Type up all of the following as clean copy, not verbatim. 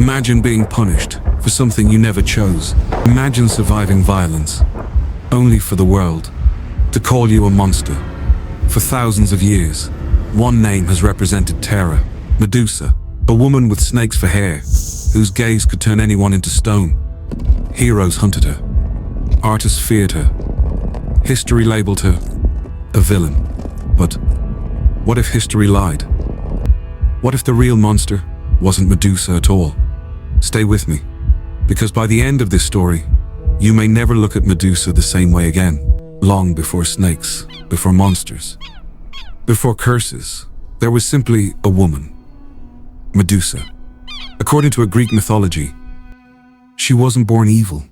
Imagine being punished for something you never chose. Imagine surviving violence, only for the world to call you a monster. For thousands of years, one name has represented terror: Medusa, a woman with snakes for hair, whose gaze could turn anyone into stone. Heroes hunted her. Artists feared her. History labeled her a villain. But what if history lied? What if the real monster wasn't Medusa at all? Stay with me, because by the end of this story, you may never look at Medusa the same way again. Long before snakes, before monsters, before curses, there was simply a woman, Medusa. According to a Greek mythology, she wasn't born evil.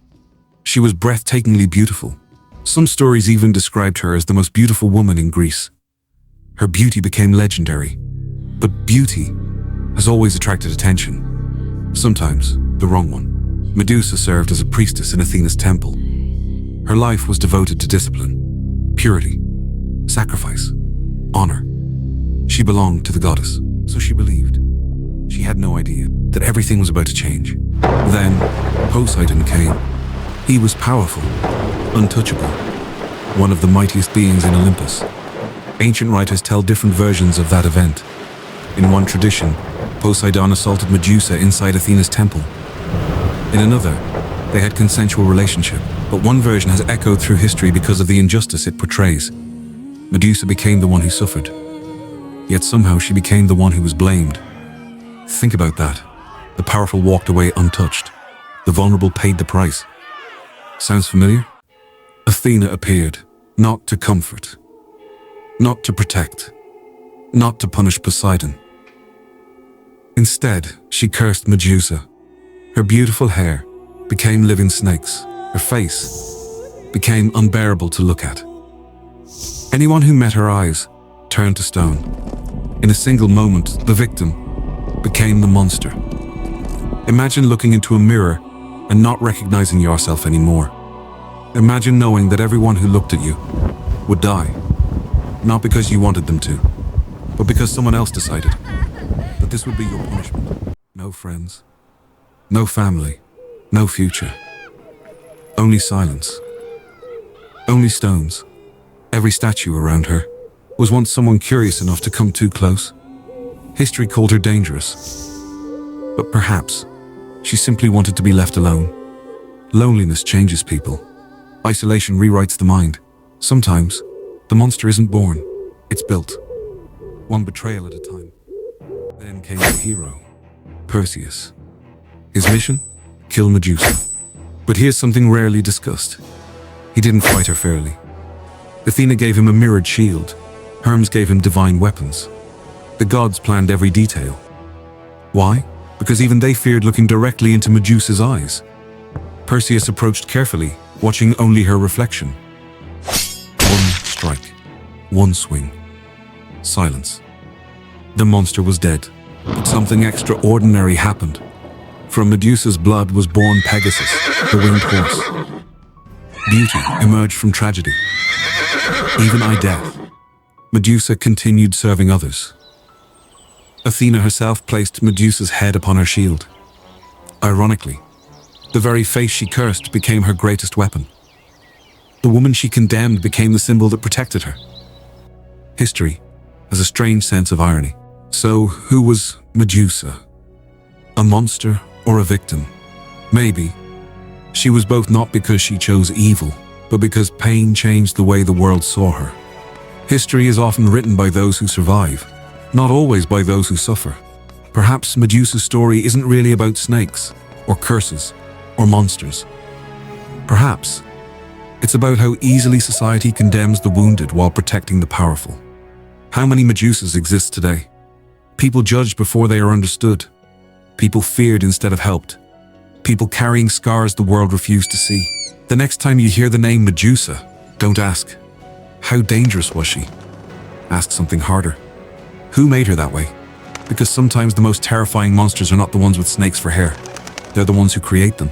She was breathtakingly beautiful. Some stories even described her as the most beautiful woman in Greece. Her beauty became legendary, but beauty has always attracted attention. Sometimes the wrong one. Medusa served as a priestess in Athena's temple. Her life was devoted to discipline, purity, sacrifice, honor. She belonged to the goddess, so she believed. She had no idea that everything was about to change. Then Poseidon came. He was powerful, untouchable, one of the mightiest beings in Olympus. Ancient writers tell different versions of that event. In one tradition, Poseidon assaulted Medusa inside Athena's temple. In another, they had consensual relationship, but one version has echoed through history because of the injustice it portrays. Medusa became the one who suffered, yet somehow she became the one who was blamed. Think about that. The powerful walked away untouched. The vulnerable paid the price. Sounds familiar? Athena appeared, not to comfort, not to protect, not to punish Poseidon. Instead, she cursed Medusa. Her beautiful hair became living snakes. Her face became unbearable to look at. Anyone who met her eyes turned to stone. In a single moment, the victim became the monster. Imagine looking into a mirror and not recognizing yourself anymore. Imagine knowing that everyone who looked at you would die, not because you wanted them to, but because someone else decided that this would be your punishment. No friends, no family, no future. Only silence. Only stones. Every statue around her was once someone curious enough to come too close. History called her dangerous. But perhaps she simply wanted to be left alone. Loneliness changes people. Isolation rewrites the mind. Sometimes the monster isn't born, it's built. One betrayal at a time. Then came the hero, Perseus. His mission? Kill Medusa. But here's something rarely discussed. He didn't fight her fairly. Athena gave him a mirrored shield. Hermes gave him divine weapons. The gods planned every detail. Why? Because even they feared looking directly into Medusa's eyes. Perseus approached carefully, watching only her reflection. One strike, one swing, silence. The monster was dead, but something extraordinary happened. From Medusa's blood was born Pegasus, the winged horse. Beauty emerged from tragedy. Even death. Medusa continued serving others. Athena herself placed Medusa's head upon her shield. Ironically, the very face she cursed became her greatest weapon. The woman she condemned became the symbol that protected her. History has a strange sense of irony. So, who was Medusa? A monster or a victim? Maybe she was both, not because she chose evil, but because pain changed the way the world saw her. History is often written by those who survive, not always by those who suffer. Perhaps Medusa's story isn't really about snakes, or curses, or monsters. Perhaps it's about how easily society condemns the wounded while protecting the powerful. How many Medusas exist today? People judged before they are understood. People feared instead of helped. People carrying scars the world refused to see. The next time you hear the name Medusa, don't ask, how dangerous was she? Ask something harder. Who made her that way? Because sometimes the most terrifying monsters are not the ones with snakes for hair. They're the ones who create them.